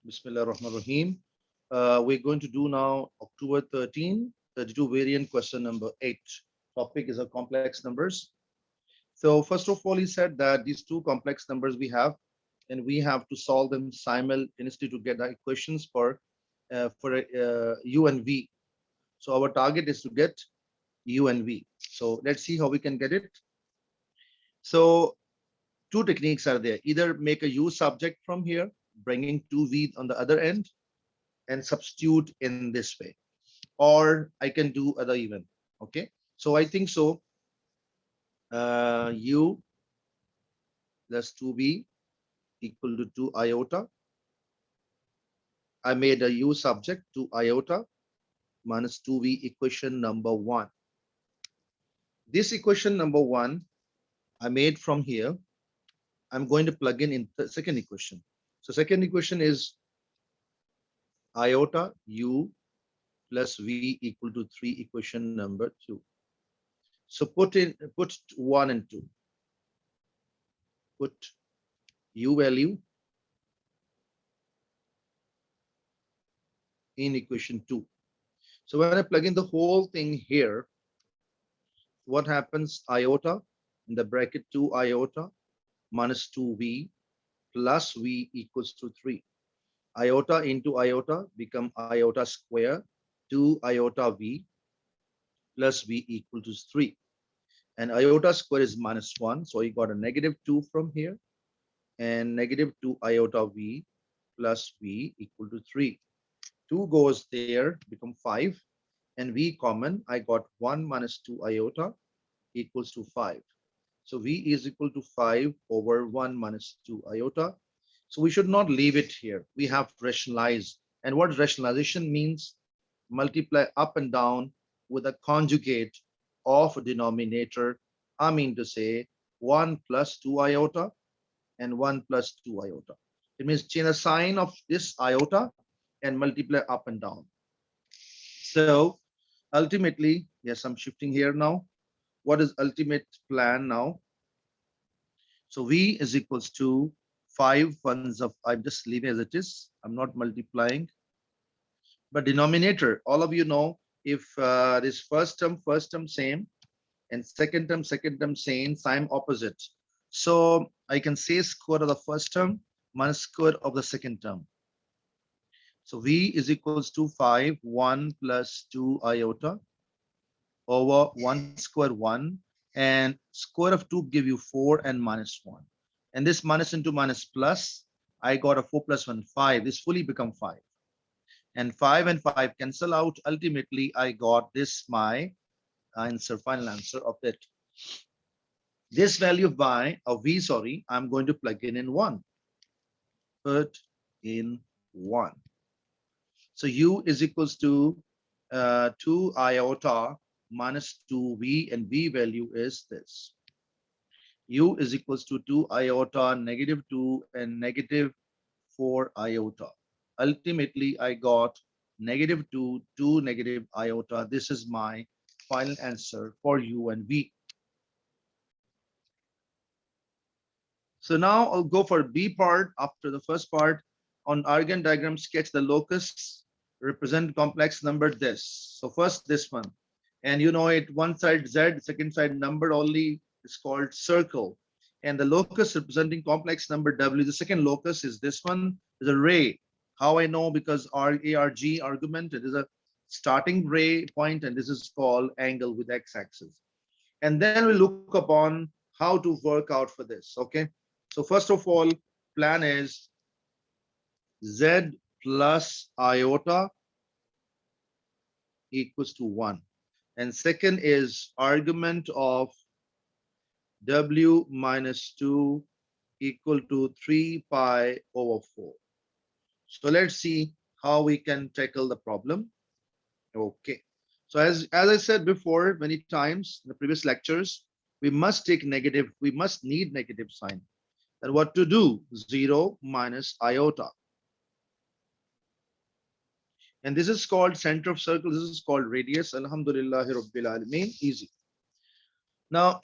Bismillah ar-Rahman ar-Rahim. We're going to do now October 13, 32 variant question number 8. Topic is a complex numbers. So first of all, he said that these two complex numbers we have, and we have to solve them simultaneously to get the equations for u and v. So our target is to get u and v. So let's see how we can get it. So two techniques are there. Either make a u subject from here, bringing 2v on the other end, and substitute in this way, or I can do other even. Okay, so I think so. U plus 2b equal to 2 iota. I made a u subject to iota minus 2v equation number 1. This equation number 1 I made from here. I'm going to plug in the second equation. So second equation is iota u plus v equal to 3 equation number 2. So put 1 and 2. Put u value in equation 2. So when I plug in the whole thing here, what happens? Iota in the bracket 2 iota minus 2v plus v equals to 3. Iota into iota become iota square 2 iota v plus v equal to 3. And iota square is minus 1. So you got a negative 2 from here, and negative 2 iota v plus v equal to 3. 2 goes there, become 5, and v common. I got 1 minus 2 iota equals to 5. So v is equal to 5 over 1 minus 2 iota. So we should not leave it here. We have to rationalize. And what rationalization means? Multiply up and down with a conjugate of a denominator. I mean to say 1 plus 2 iota and 1 plus 2 iota. It means change the sign of this iota and multiply up and down. So ultimately, yes, I'm shifting here now. What is ultimate plan now? So v is equals to 5 ones of, I'm just leaving as it is. I'm not multiplying. But denominator, all of you know, if this first term same, and second term same, sign opposite. So I can say square of the first term minus square of the second term. So v is equals to 5, 1 plus 2 iota over 1 square 1, and square of 2 give you 4 and minus 1. And this minus into minus plus, I got a 4 plus 1, 5. This fully become 5. And 5 and 5 cancel out. Ultimately, I got this my answer, final answer of it. This value of v, sorry, I'm going to plug in 1. Put in 1. So u is equals to 2 iota minus 2v, and v value is this. U is equals to 2 iota, negative 2, and negative 4 iota. Ultimately, I got negative 2, 2 negative iota. This is my final answer for u and v. So now I'll go for B part. After the first part, on Argand diagram, sketch the locus, represent complex number this. So first this one, and you know it, one side Z, second side number only is called circle. And the locus representing complex number W, the second locus is this one, is a ray. How I know? Because ARG argument, it is a starting ray point, and this is called angle with x-axis. And then we look upon how to work out for this. Okay. So first of all, plan is Z plus iota equals to 1. And second is argument of W minus 2 equal to 3 pi over 4. So let's see how we can tackle the problem. Okay. So as I said before many times in the previous lectures, we must take negative, we must need negative sign. And what to do? 0 minus iota. And this is called center of circle. This is called radius. Alhamdulillah Rabbil Alameen. Easy. Now,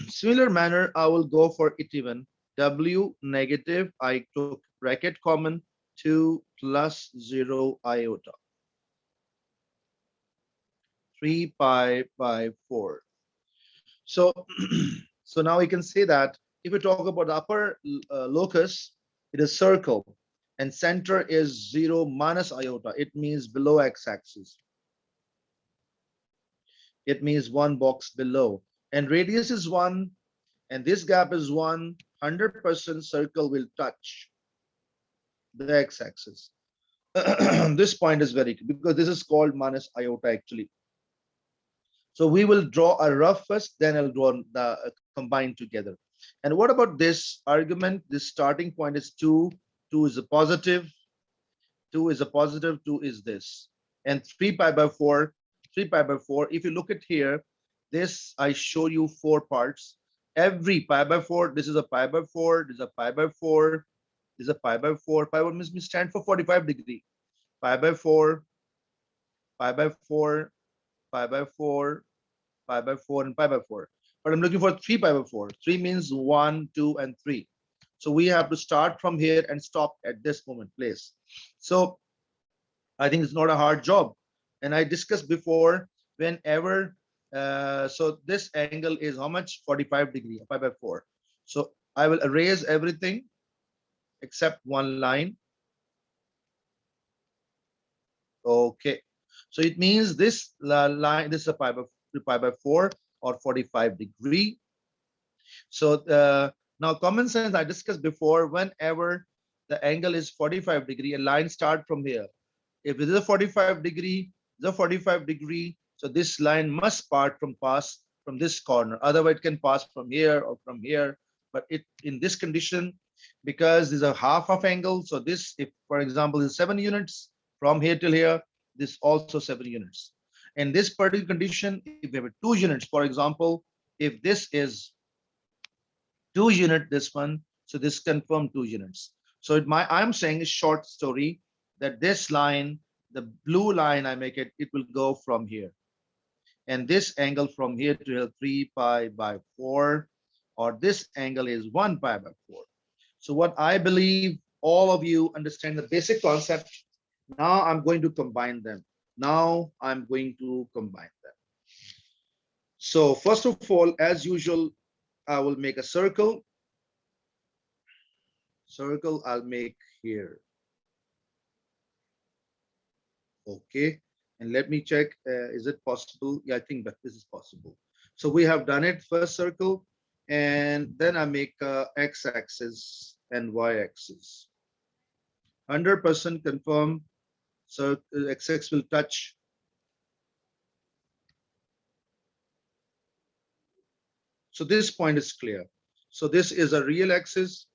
similar manner, I will go for it even. W negative, I took bracket common, 2 plus 0 iota, 3 pi by 4. So, so now we can say that if we talk about the upper locus, it is circle, and center is 0 minus iota. It means below x-axis. It means one box below. And radius is 1, and this gap is 1. 100% circle will touch the x-axis. This point is very key because this is called minus iota actually. So we will draw a rough first, then I'll draw the combined together. And what about this argument? This starting point is 2. 2 is a positive. 2 is a positive. 2 is this. And 3 pi by 4. 3 pi by 4. If you look at here, this I show you 4 parts. Every pi by 4. This is a pi by 4. This is a pi by 4. This is a pi by 4. Pi by means stand for 45 degree. Pi by 4. Pi by 4. Pi by 4. Pi by 4 and pi by 4. But I'm looking for 3 pi by 4. 3 means 1, 2, and 3. So we have to start from here and stop at this moment place. So I think it's not a hard job. And I discussed before, whenever, so this angle is how much? 45 degree, pi by 4. So I will erase everything except one line. Okay. So it means this line, this is a pi by 4 or 45 degree. So now common sense, I discussed before, whenever the angle is 45 degree, a line start from here. If it is a 45 degree, the 45 degree, so this line must pass from this corner. Otherwise it can pass from here or from here. But it in this condition, because this is a half of angle, so this, if for example is 7 units from here till here, this also 7 units. In this particular condition, if we have 2 units, for example, if this is 2 unit, this one, so this confirm 2 units. So I'm saying a short story that this line, the blue line, I make it, it will go from here. And this angle from here to here, 3 pi by 4, or this angle is 1 pi by 4. So what I believe all of you understand the basic concept. Now I'm going to combine them. Now I'm going to combine them. So first of all, as usual, I will make a circle. Circle I'll make here. Okay. And let me check, is it possible? Yeah, I think that this is possible. So we have done it, first circle, and then I make x-axis and y-axis. 100% confirm, so x-axis will touch. So this point is clear. So this is a real axis.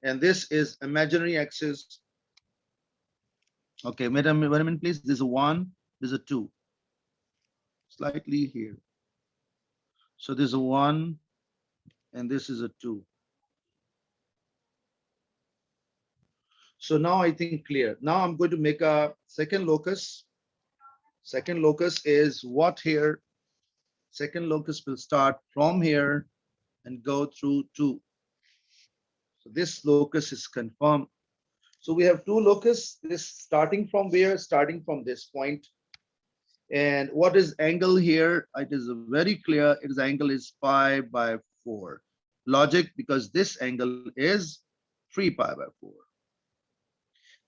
And this is imaginary axis. Okay, wait a minute, please. This is a 1, this is a 2. Slightly here. So this is a 1, and this is a 2. So now I think clear. Now I'm going to make a second locus. Second locus is what here? Second locus will start from here and go through 2. So this locus is confirmed. So we have 2 locus. This starting from where? Starting from this point. And what is angle here? It is very clear. Its angle is pi by 4. Logic, because this angle is 3 pi by 4.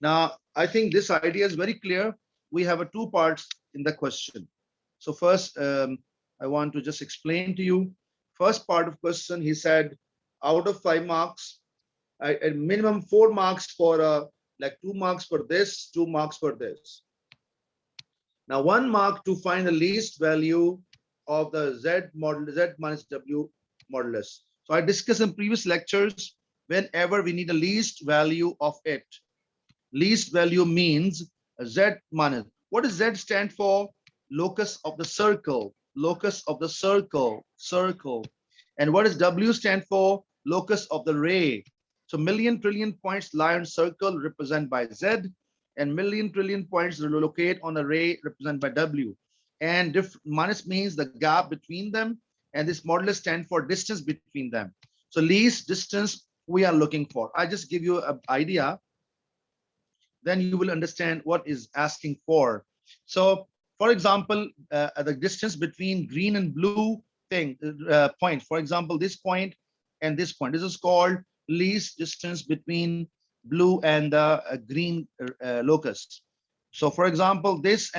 Now, I think this idea is very clear. We have 2 parts in the question. So first, I want to just explain to you. First part of question, he said, out of 5 marks, a minimum 4 marks for like 2 marks for this, 2 marks for this. Now 1 mark to find the least value of the Z model, Z minus W modulus. So I discussed in previous lectures, whenever we need a least value of it. Least value means Z minus. What does Z stand for? Locus of the circle. Locus of the circle. Circle. And what does W stand for? Locus of the ray. So million trillion points lie on circle represented by Z, and million trillion points locate on a ray represented by W. And minus means the gap between them, and this modulus stands for distance between them. So least distance we are looking for. I just give you an idea, then you will understand what is asking for. So, for example, the distance between green and blue point, for example, this point and this point, this is called least distance between blue and the green locus. So, for example, this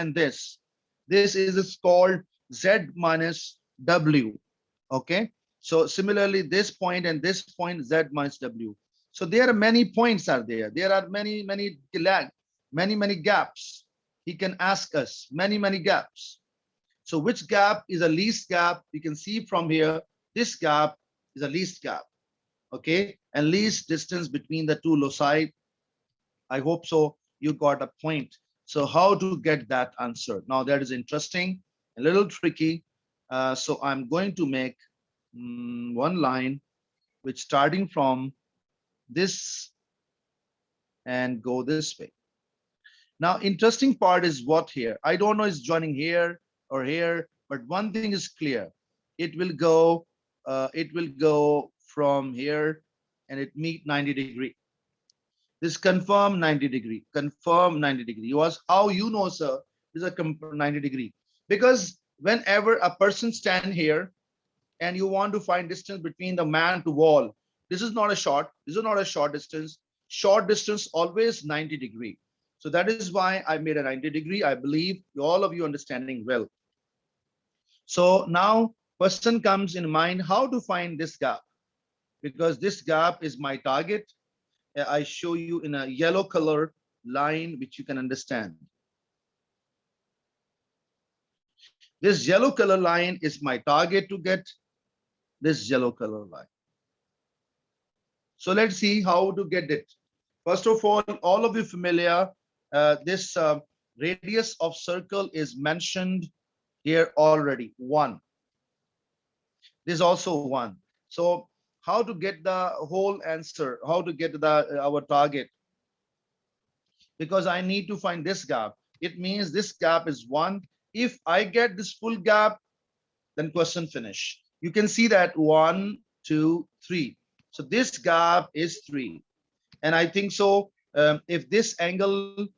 is called Z minus W. Okay. So similarly, this point and this point, Z minus W. So there are many points are there. There are many gaps. He can ask us many gaps. So which gap is a least gap? You can see from here, this gap is a least gap. Okay. And least distance between the two loci. I hope so. You got a point. So how to get that answer? Now that is interesting, a little tricky. So I'm going to make one line which starting from this and go this way. Now, interesting part is what here. I don't know is joining here or here, but one thing is clear. It will go. It will go from here, and it meet 90 degree. This confirm 90 degree. Confirm 90 degree. You ask how you know, sir? This is a 90 degree because whenever a person stand here and you want to find distance between the man to wall, this is not a short. This is not a short distance. Short distance always 90 degree. So that is why I made a 90 degree. I believe all of you understanding well. So now question comes in mind how to find this gap, because this gap is my target. I show you in a yellow color line which you can understand. This yellow color line is my target to get this yellow color line. So let's see how to get it. First of all of you familiar, this radius of circle is mentioned here already, 1. This is also 1. So how to get the whole answer, how to get the our target? Because I need to find this gap. It means this gap is 1. If I get this full gap, then question finish. You can see that 1, 2, 3. So this gap is 3. And I think so, if this angle,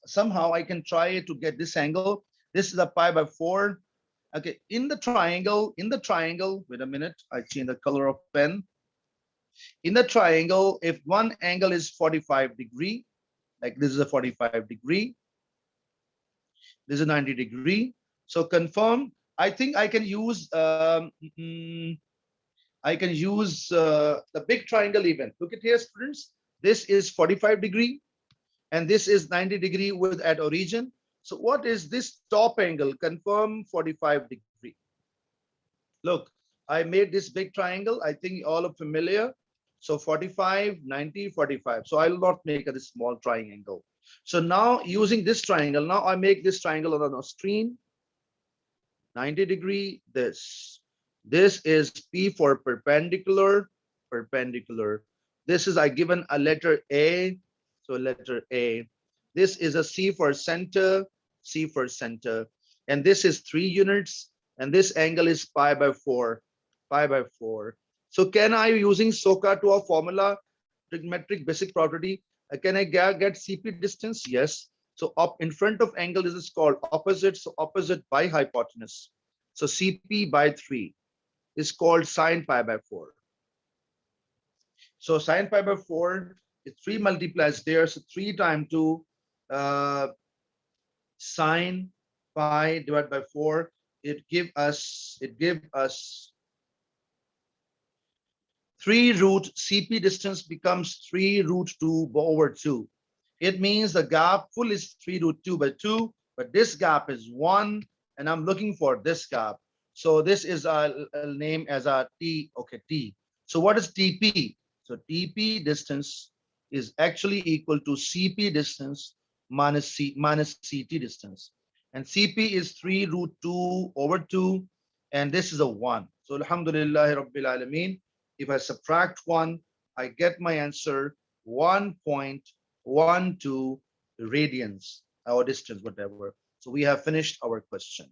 somehow I can try to get this angle. This is a pi by 4. Okay, in the triangle, wait a minute, I change the color of pen. In the triangle, if one angle is 45 degree, like this is a 45 degree, this is a 90 degree. So confirm, I think I can use, the big triangle even. Look at here, students. This is 45 degree and this is 90 degree with at origin. So what is this top angle? Confirm 45 degree. Look, I made this big triangle. I think all are familiar. So 45, 90, 45. So I will not make a small triangle. So now using this triangle, now I make this triangle on the screen. 90 degree, this. This is P for perpendicular, perpendicular. This is I given a letter A, so letter A. This is a C for center, C for center. And this is 3 units, and this angle is pi by 4, pi by 4. So can I, using SOHCAHTOA formula, trigonometric basic property, can I get CP distance? Yes. So up in front of angle, this is called opposite. So opposite by hypotenuse. So CP by 3 is called sine pi by 4. So sine pi by 4 is 3 multiplies there. So 3 times 2 sine pi divided by 4. It give us 3 root CP distance becomes 3 root 2 over 2. It means the gap full is 3 root 2 by 2, but this gap is 1, and I'm looking for this gap. So this is a name as a T. Okay, T. So what is TP? So TP distance is actually equal to CP distance minus CT distance. And CP is 3 root 2 over 2, and this is a 1. So Alhamdulillah Rabbil Alameen. If I subtract 1, I get my answer 1.12 radians, our distance, whatever. So we have finished our question.